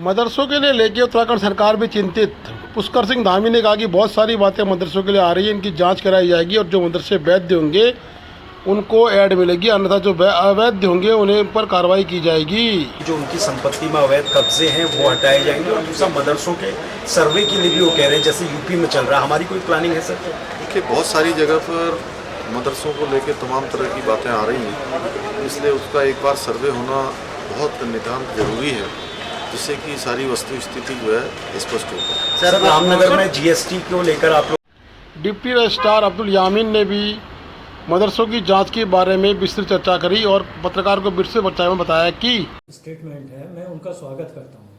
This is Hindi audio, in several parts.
मदरसों के लिए लेके उत्तराखंड सरकार भी चिंतित। पुष्कर सिंह धामी ने कहा कि बहुत सारी बातें मदरसों के लिए आ रही है, इनकी जांच कराई जाएगी और जो मदरसे वैध होंगे उनको ऐड मिलेगी, अन्यथा जो अवैध होंगे उन्हें पर कार्रवाई की जाएगी। जो उनकी संपत्ति में अवैध कब्जे हैं वो हटाए जाएंगे और दूसरा मदरसों के सर्वे के लिए भी वो कह रहे हैं, जैसे यूपी में चल रहा है। हमारी कोई प्लानिंग है सर? देखिए, बहुत सारी जगह पर मदरसों को लेकर तमाम तरह की बातें आ रही हैं, इसलिए उसका एक बार सर्वे होना बहुत नितांत जरूरी है, जिससे कि सारी वस्तु स्थिति जो है स्पष्ट हो पाए। सर, रामनगर में जीएसटी को लेकर आप लोग डिप्टी रजिस्ट्रार अब्दुल यामीन ने भी मदरसों की जांच के बारे में विस्तृत चर्चा करी और पत्रकार को विस्तृत चर्चा में बताया कि स्टेटमेंट है, मैं उनका स्वागत करता हूँ।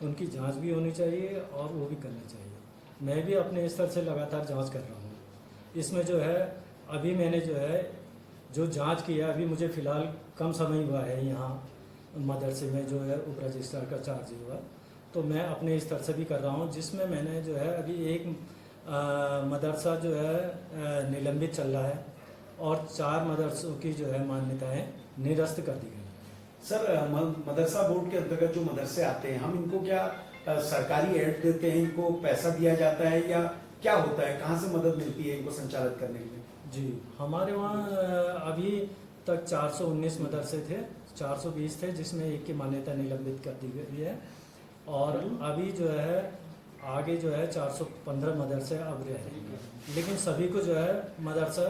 उनकी जांच भी होनी चाहिए और वो भी करनी चाहिए। मैं भी अपने स्तर से लगातार जांच कर रहा हूँ। इसमें जो है अभी मैंने जो जांच किया, अभी मुझे फ़िलहाल कम समय हुआ है यहाँ मदरसे में जो है उप रजिस्ट्रार का चार्ज हुआ, तो मैं अपने स्तर से भी कर रहा हूँ, जिसमें मैंने जो है अभी एक मदरसा जो है निलंबित चल रहा है और 4 मदरसों की जो है मान्यताएं निरस्त कर दी गई। सर, मदरसा बोर्ड के अंतर्गत जो मदरसे आते हैं, हम इनको क्या सरकारी ऐड देते हैं, इनको पैसा दिया जाता है या क्या होता है, कहाँ से मदद मिलती है इनको संचालित करने के लिए? जी, हमारे वहाँ अभी तक 419 मदरसे थे, 420 थे, जिसमें एक की मान्यता निलंबित कर दी गई है और अभी जो है आगे जो है 415 मदरसे अब रह रहेंगे, लेकिन सभी को जो है मदरसा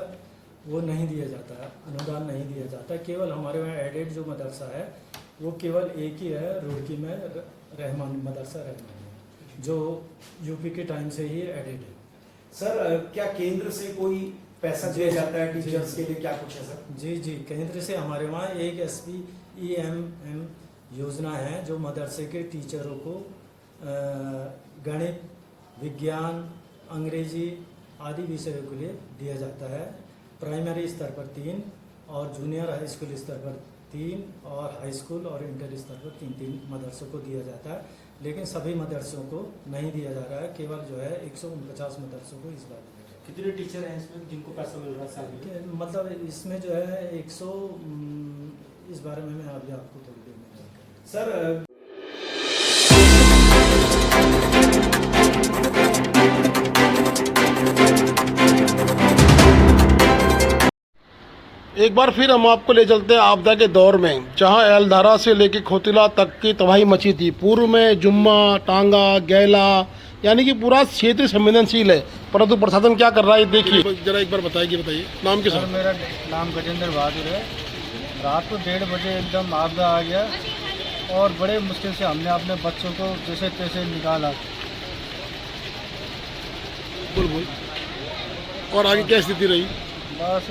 वो नहीं दिया जाता है, अनुदान नहीं दिया जाता है। केवल हमारे वहाँ एडेड जो मदरसा है वो केवल एक ही है, रुड़की में रहमान मदरसा रहमान है, जो यूपी के टाइम से ही एडेड है। सर, क्या केंद्र से कोई पैसा दिया जाता है टीचर्स के लिए, क्या कुछ है सर? जी, केंद्र से हमारे वहाँ एक SPEMM योजना है, जो मदरसे के टीचरों को गणित, विज्ञान, अंग्रेजी आदि विषयों के लिए दिया जाता है। प्राइमरी स्तर पर 3 और जूनियर हाई स्कूल स्तर पर 3 और हाई स्कूल और इंटर स्तर पर 3-3 मदरसों को दिया जाता है, लेकिन सभी मदरसों को नहीं दिया जा रहा है। केवल जो है 149 मदरसों को इस बार दिया जाता है। कितने टीचर हैं इसमें जिनको पैसा मिल रहा है साल में? मतलब इसमें जो है 100, इस बारे में मैं अभी आपको थोड़ी देर में जानकारी। सर, एक बार फिर हम आपको ले चलते हैं आपदा के दौर में, जहां एलधारा से लेकर खोतिला तक की तबाही मची थी। पूर्व में जुम्मा, टांगा, गैला यानी कि पूरा क्षेत्र संवेदनशील है, परंतु प्रशासन क्या कर रहा है देखिए जरा एक बार बताइए। नाम के साथ? मेरा नाम गजेंद्र बहादुर है। रात को 1:30 बजे एकदम आपदा आ गया और बड़े मुश्किल से हमने अपने बच्चों को जैसे तैसे निकाला। बोल। और आगे क्या स्थिति रही? बस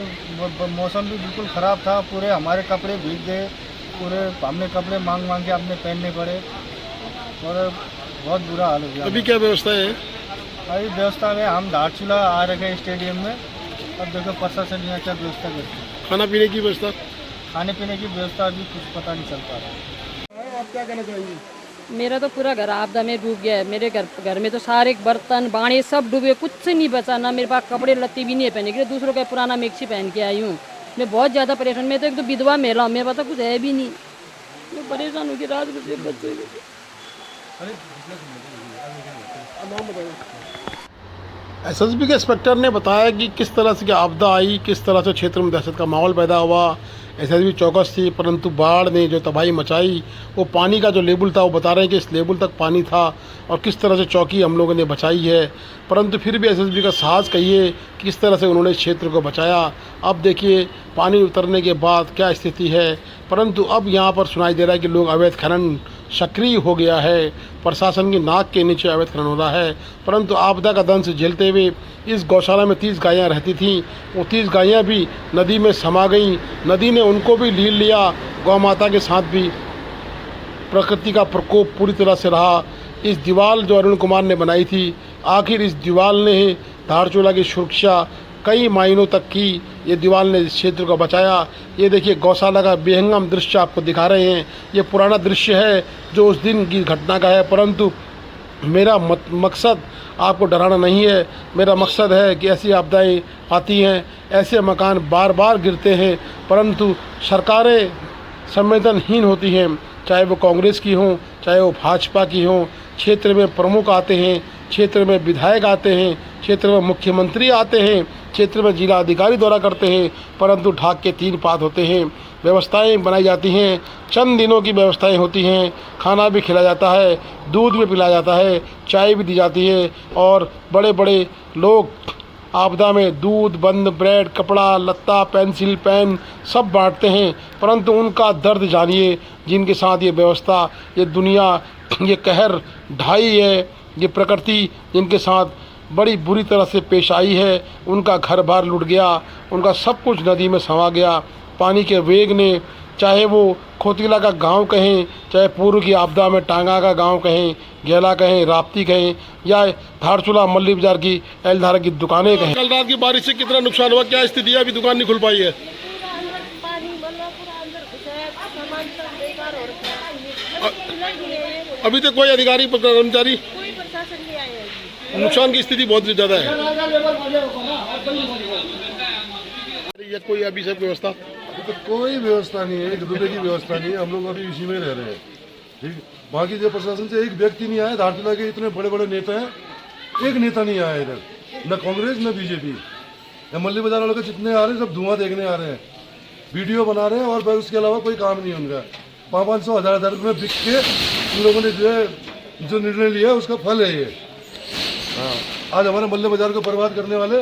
मौसम भी बिल्कुल ख़राब था, पूरे हमारे कपड़े भीग गए, पूरे हमने कपड़े मांग के अपने पहनने पड़े और बहुत बुरा हाल हो गया। अभी क्या व्यवस्था है? अभी व्यवस्था में हम धारचूला आ रखे हैं स्टेडियम में, और देखो प्रशासन यहाँ क्या व्यवस्था करती है। खाना पीने की व्यवस्था? खाने पीने की व्यवस्था अभी कुछ पता नहीं चल पा रहा है। आप क्या कहना चाहेंगे? मेरा तो पूरा घर आपदा में डूब गया है। मेरे घर में तो सारे बर्तन बाणे सब डूबे, कुछ नहीं बचा, ना मेरे पास कपड़े लत्ते भी नहीं है पहनने के लिए। दूसरों का पुराना मैक्सी पहन के आई हूँ। मैं बहुत ज़्यादा परेशान, मैं तो एक तो विधवा महिला हूँ, मेरे पास तो कुछ है भी नहीं। मैं परेशान हूँ कि रात को सिर्फ बच्चों SSB के इंस्पेक्टर ने बताया कि किस तरह से आपदा आई, किस तरह से क्षेत्र में दहशत का माहौल पैदा हुआ। SSB चौकस थी, परंतु बाढ़ ने जो तबाही मचाई, वो पानी का जो लेवल था वो बता रहे हैं कि इस लेवल तक पानी था और किस तरह से चौकी हम लोगों ने बचाई है। परंतु फिर भी SSB का साहस कहिए कि किस तरह से उन्होंने इस क्षेत्र को बचाया। अब देखिए पानी उतरने के बाद क्या स्थिति है, परंतु अब यहाँ पर सुनाई दे रहा है कि लोग अवैध खनन सक्रिय हो गया है, प्रशासन की नाक के नीचे अवैध खनन हो रहा है। परंतु आपदा का दंश झेलते हुए इस गौशाला में 30 गायें रहती थीं, वो 30 गायें भी नदी में समा गईं। नदी ने उनको भी लील लिया, गौ माता के साथ भी प्रकृति का प्रकोप पूरी तरह से रहा। इस दीवार जो अरुण कुमार ने बनाई थी, आखिर इस दीवार ने धारचूला की सुरक्षा कई मायनों तक की। ये दीवार ने इस क्षेत्र को बचाया। ये देखिए गौशाला का बेहंगम दृश्य आपको दिखा रहे हैं। ये पुराना दृश्य है जो उस दिन की घटना का है, परंतु मेरा मकसद आपको डराना नहीं है। मेरा मकसद है कि ऐसी आपदाएं आती हैं, ऐसे मकान बार बार गिरते हैं, परंतु सरकारें संवेदनहीन होती हैं। चाहे वो कांग्रेस की हों चाहे वो भाजपा की हों। क्षेत्र में प्रमुख आते हैं, क्षेत्र में विधायक आते हैं, क्षेत्र में मुख्यमंत्री आते हैं, क्षेत्र में जिला अधिकारी दौरा करते हैं, परंतु ढाक के 3 पात होते हैं। व्यवस्थाएं बनाई जाती हैं, चंद दिनों की व्यवस्थाएं होती हैं, खाना भी खिलाया जाता है, दूध भी पिलाया जाता है, चाय भी दी जाती है और बड़े बड़े लोग आपदा में दूध, बंद, ब्रेड, कपड़ा लत्ता, पेंसिल, पेन सब बांटते हैं। परंतु उनका दर्द जानिए जिनके साथ ये व्यवस्था, ये दुनिया, ये कहर ढाई है, ये प्रकृति जिनके साथ बड़ी बुरी तरह से पेश आई है। उनका घर बार लुट गया, उनका सब कुछ नदी में समा गया। पानी के वेग ने, चाहे वो खोतीला का गांव कहें, चाहे पूर्व की आपदा में टांगा का गांव कहें, गेला कहें, राप्ती कहें, या धारचूला मल्ली बाजार की एलधारा की दुकानें कहें। कल रात की बारिश से कितना नुकसान हुआ, क्या स्थिति है? अभी दुकान नहीं खुल पाई है। अभी तक कोई अधिकारी कर्मचारी, नुकसान की स्थिति बहुत ज़्यादा है। ये कोई अभी सब व्यवस्था, तो कोई व्यवस्था नहीं है, 1 रुपए की व्यवस्था नहीं है। हम लोग अभी इसी में रह रहे हैं। ठीक, बाकी जो प्रशासन से एक व्यक्ति नहीं आया। धारचूला के इतने बड़े बड़े नेता हैं, एक नेता नहीं आया इधर, न कांग्रेस न बीजेपी। या मल्ली बाजार वालों के जितने आ रहे हैं सब धुआं देखने आ रहे हैं, वीडियो बना रहे हैं और बस उसके अलावा कोई काम नहीं है उनका। 500 1000 रुपये में बिक के उन लोगों ने जो निर्णय लिया उसका फल है ये। हाँ, आज हमारे मल्ली बाजार को बर्बाद करने वाले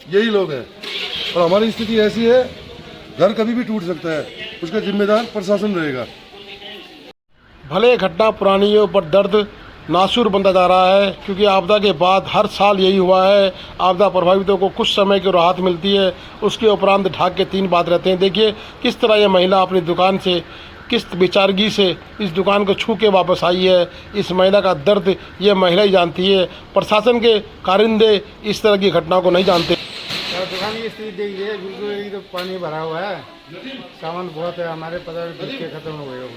यही लोग हैं और हमारी स्थिति ऐसी है, घर कभी भी टूट सकता है, उसका जिम्मेदार प्रशासन रहेगा। भले घटना पुरानी है पर दर्द नासूर बनता जा रहा है, क्योंकि आपदा के बाद हर साल यही हुआ है। आपदा प्रभावितों को कुछ समय की राहत मिलती है, उसके उपरांत ढाक के 3 बात रहते हैं। देखिए किस तरह ये महिला अपनी दुकान से, किस बेचारगी से इस दुकान को छू के वापस आई है। इस महिला का दर्द ये महिला ही जानती है, प्रशासन के कारिंदे इस तरह की घटनाओं को नहीं जानते। दुकान की स्थिति देखिए, बिल्कुल एकदम पानी भरा हुआ है, सामान बहुत है, हमारे पता के खत्म हो गए।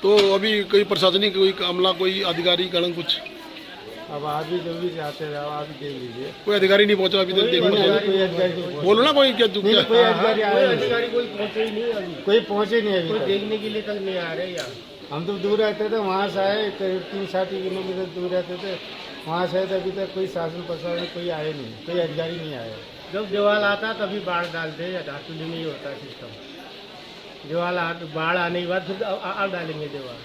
तो अभी कोई प्रशासनिक कोई अमला, कोई अधिकारी गण कुछ, अब आज भी जल्दी से आते रहे, आप भी देख लीजिए। कोई अधिकारी नहीं पहुंचा अभी तक? बोलो ना कोई, क्या कोई अधिकारी आया, कोई पहुंचे ही नहीं, कोई पहुंचे नहीं अभी, देखने के लिए तक नहीं आ रहे यार। हम तो दूर रहते थे, वहाँ से आए, करीब 360 किलोमीटर दूर रहते थे, वहाँ से अभी तक कोई शासन प्रशासन कोई आए नहीं, कोई अधिकारी नहीं आया। जब ज्वाल आता तभी बाढ़ डालते, धारचूले में ही होता है सिस्टम। ज्वाल बाढ़ आने के बाद फिर अब डालेंगे ज्वाल।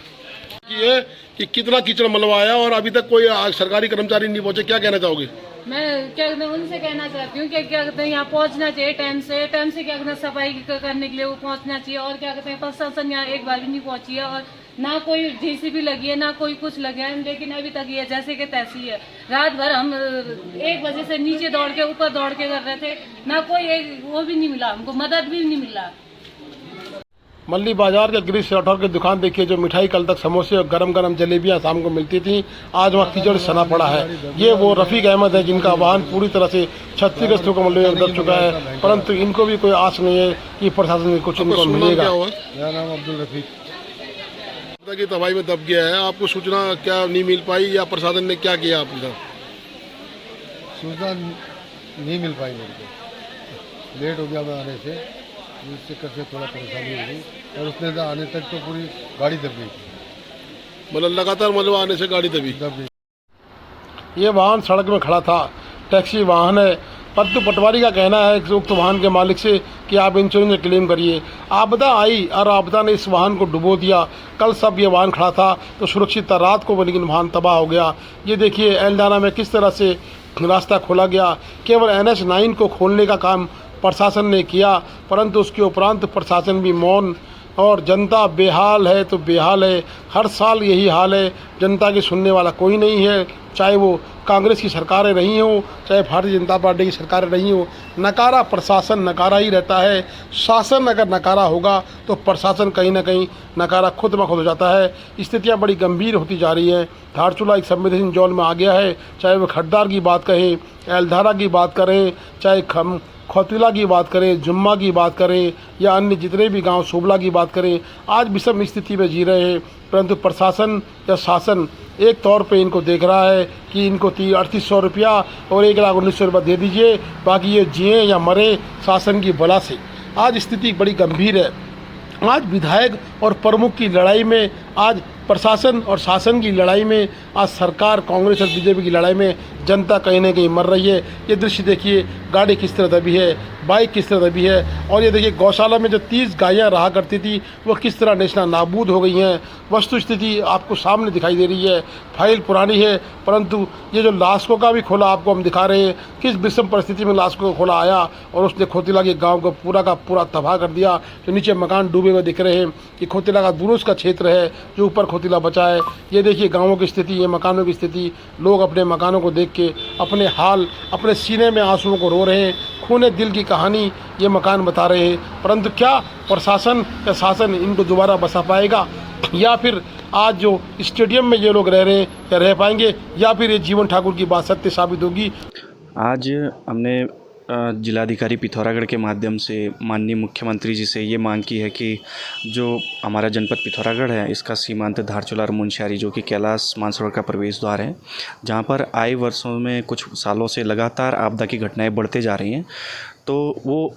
ये कि कितना कीचड़ मलवाया और अभी तक कोई सरकारी कर्मचारी नहीं पहुंचे, क्या कहना चाहोगे? मैं क्या कहते हैं उनसे कहना चाहती हूँ कि क्या कहते हैं यहाँ पहुँचना चाहिए टाइम से क्या कहते हैं सफाई करने के लिए वो पहुँचना चाहिए। और क्या कहते हैं प्रशासन यहाँ एक बार भी नहीं पहुँची है और ना कोई जेसीबी लगी है, ना कोई कुछ लगे है, लेकिन अभी तक ये जैसे कि तैसी है। रात भर हम 1 बजे से नीचे दौड़ के ऊपर दौड़ के कर रहे थे, ना कोई एक वो भी नहीं मिला, हमको मदद भी नहीं मिला। मल्ली बाजार के गिरीश राठौर की दुकान देखिए, जो मिठाई कल तक समोसे और गरम गरम जलेबियां शाम को मिलती थी, आज वहाँ कीचड़ सना पड़ा है। ये वो रफ़ीक अहमद है जिनका वाहन पूरी तरह से क्षतिग्रस्त होकर मलबे में दब चुका है, परंतु इनको भी कोई आस नहीं है कि प्रशासन से कुछ इनको मिलेगा। मेरा नाम अब्दुल रफीक। की तबाही में दब गया है, आपको सूचना क्या नहीं मिल पाई या प्रशासन ने क्या किया आपके साथ? सूचना नहीं मिल पाई मेरे को, लेट हो गया मैं आने से, इस चक्कर से थोड़ा परेशानी होगी और उसने आने तक तो पूरी गाड़ी दब गई, मतलब लगातार मलबा आने से गाड़ी दबी। ये वाहन सड़क में खड़ा था, टैक्सी वाहन है, परंतु पटवारी का कहना है कि उक्त वाहन के मालिक से कि आप इंश्योरेंस क्लेम करिए। आपदा आई और आपदा ने इस वाहन को डुबो दिया। कल सब ये वाहन खड़ा था तो सुरक्षित था, रात को लेकिन वाहन तबाह हो गया। ये देखिए एलदाना में किस तरह से रास्ता खोला गया। केवल NH 9 को खोलने का काम प्रशासन ने किया, परंतु उसके उपरांत प्रशासन भी मौन और जनता बेहाल है तो बेहाल है। हर साल यही हाल है, जनता की सुनने वाला कोई नहीं है, चाहे वो कांग्रेस की सरकारें रही हों, चाहे भारतीय जनता पार्टी की सरकारें रही हों। नकारा प्रशासन नकारा ही रहता है। शासन अगर नकारा होगा तो प्रशासन कहीं ना कहीं नकारा खुद ब खुद हो जाता है। स्थितियां बड़ी गंभीर होती जा रही हैं। धारचूला एक संवेदनशील जोन में आ गया है, चाहे वो खड्डार की बात कहें, एलधारा की बात करें, चाहे खोतीला की बात करें, जुम्मा की बात करें या अन्य जितने भी गांव सोबला की बात करें, आज विषम स्थिति में जी रहे हैं। परंतु प्रशासन या शासन एक तौर पे इनको देख रहा है कि इनको 3800 रुपया और 1,19,000 रुपये दे दीजिए, बाकी ये जिए या मरे शासन की बला से। आज स्थिति बड़ी गंभीर है। आज विधायक और प्रमुख की लड़ाई में, आज प्रशासन और शासन की लड़ाई में, आज सरकार कांग्रेस और बीजेपी की लड़ाई में जनता कहीं ना कहीं मर रही है। ये दृश्य देखिए, गाड़ी किस तरह दबी है, बाइक किस तरह दबी है, और ये देखिए गौशाला में जो 30 गायें रहा करती थी वो किस तरह नेशना नाबूद हो गई हैं। वस्तु स्थिति आपको सामने दिखाई दे रही है। फाइल पुरानी है, परंतु ये जो लाशों का भी खोला आपको हम दिखा रहे हैं, किस विषम परिस्थिति में लाशों का खोला आया और उसने खोतिला के गाँव को पूरा का पूरा तबाह कर दिया। जो नीचे मकान डूबे हुए दिख रहे हैं, ये खोतिला का दुरुस्त का क्षेत्र है, जो ऊपर खोतिला बचा है। ये देखिए गाँवों की स्थिति, ये मकानों की स्थिति। लोग अपने मकानों को देख के अपने हाल, अपने सीने में आंसुओं को रो रहे हैं। खूने दिल की कहानी ये मकान बता रहे हैं। परंतु क्या प्रशासन या शासन इनको दोबारा बसा पाएगा, या फिर आज जो स्टेडियम में ये लोग रह रहे हैं क्या रह पाएंगे, या फिर ये जीवन ठाकुर की बात सत्य साबित होगी। आज हमने जिलाधिकारी पिथौरागढ़ के माध्यम से माननीय मुख्यमंत्री जी से ये मांग की है कि जो हमारा जनपद पिथौरागढ़ है, इसका सीमांत धारचूला और मुनस्यारी जो कि कैलाश मानसरोवर का प्रवेश द्वार है, जहाँ पर आए वर्षों में कुछ सालों से लगातार आपदा की घटनाएं बढ़ते जा रही हैं, तो वो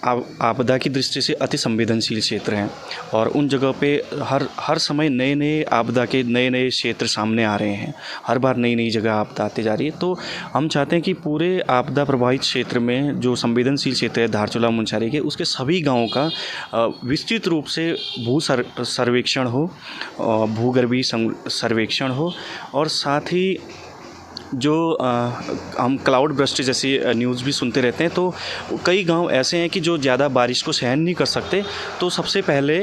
आपदा की दृष्टि से अति संवेदनशील क्षेत्र हैं और उन जगह पे हर समय नए आपदा के नए क्षेत्र सामने आ रहे हैं। हर बार नई जगह आपदा आती जा रही है। तो हम चाहते हैं कि पूरे आपदा प्रभावित क्षेत्र में जो संवेदनशील क्षेत्र है धारचूला मुनस्यारी के, उसके सभी गांवों का विस्तृत रूप से भू सर्वेक्षण हो, भूगर्भीय सर्वेक्षण हो, और साथ ही जो हम क्लाउड बर्स्ट जैसी न्यूज़ भी सुनते रहते हैं, तो कई गांव ऐसे हैं कि जो ज़्यादा बारिश को सहन नहीं कर सकते। तो सबसे पहले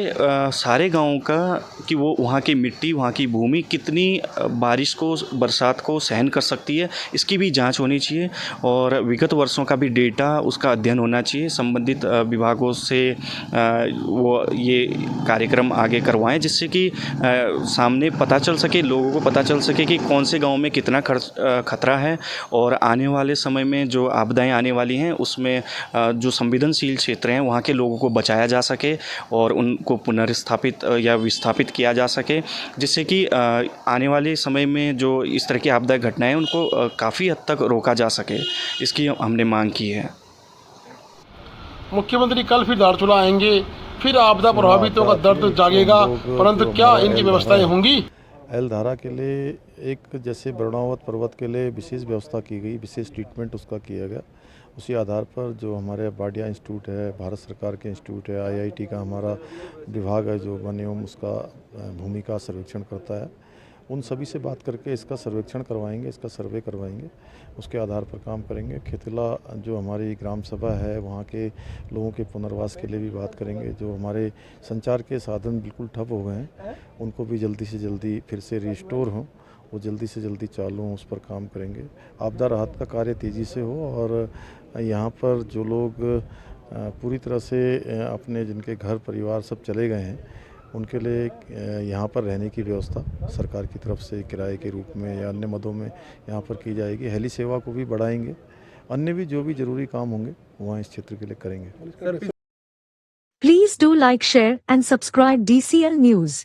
सारे गांवों का कि वो वहाँ की मिट्टी, वहाँ की भूमि कितनी बारिश को, बरसात को सहन कर सकती है, इसकी भी जांच होनी चाहिए और विगत वर्षों का भी डेटा, उसका अध्ययन होना चाहिए। संबंधित विभागों से वो ये कार्यक्रम आगे करवाएं, जिससे कि सामने पता चल सके, लोगों को पता चल सके कि कौन से गाँव में कितना खतरा है और आने वाले समय में जो आपदाएं आने वाली हैं उसमें जो संवेदनशील क्षेत्र हैं वहाँ के लोगों को बचाया जा सके और उनको पुनर्स्थापित या विस्थापित किया जा सके, जिससे कि आने वाले समय में जो इस तरह की आपदा घटनाएं उनको काफ़ी हद तक रोका जा सके, इसकी हमने मांग की है। मुख्यमंत्री कल फिर धारचूला आएंगे, फिर आपदा प्रभावितों का दर्द जागेगा, परंतु क्या इनकी व्यवस्थाएं होंगी? एलधारा के लिए एक जैसे बरुणावत पर्वत के लिए विशेष व्यवस्था की गई, विशेष ट्रीटमेंट उसका किया गया। उसी आधार पर जो हमारे बाडिया इंस्टीट्यूट है, भारत सरकार के इंस्टीट्यूट है, IIT का हमारा विभाग है जो वन एवं उसका भूमि का सर्वेक्षण करता है, उन सभी से बात करके इसका सर्वेक्षण करवाएंगे, इसका सर्वे करवाएंगे, उसके आधार पर काम करेंगे। खेतला जो हमारी ग्राम सभा है वहाँ के लोगों के पुनर्वास के लिए भी बात करेंगे। जो हमारे संचार के साधन बिल्कुल ठप हो गए हैं उनको भी जल्दी से जल्दी फिर से रिस्टोर हों, वो जल्दी से जल्दी चालू हों, उस पर काम करेंगे। आपदा राहत का कार्य तेज़ी से हो और यहाँ पर जो लोग पूरी तरह से अपने जिनके घर परिवार सब चले गए हैं उनके लिए यहाँ पर रहने की व्यवस्था सरकार की तरफ से किराए के रूप में या अन्य मदों में यहाँ पर की जाएगी। हेली सेवा को भी बढ़ाएंगे, अन्य भी जो भी जरूरी काम होंगे वहाँ इस क्षेत्र के लिए करेंगे। Please do like, share and subscribe DCL News.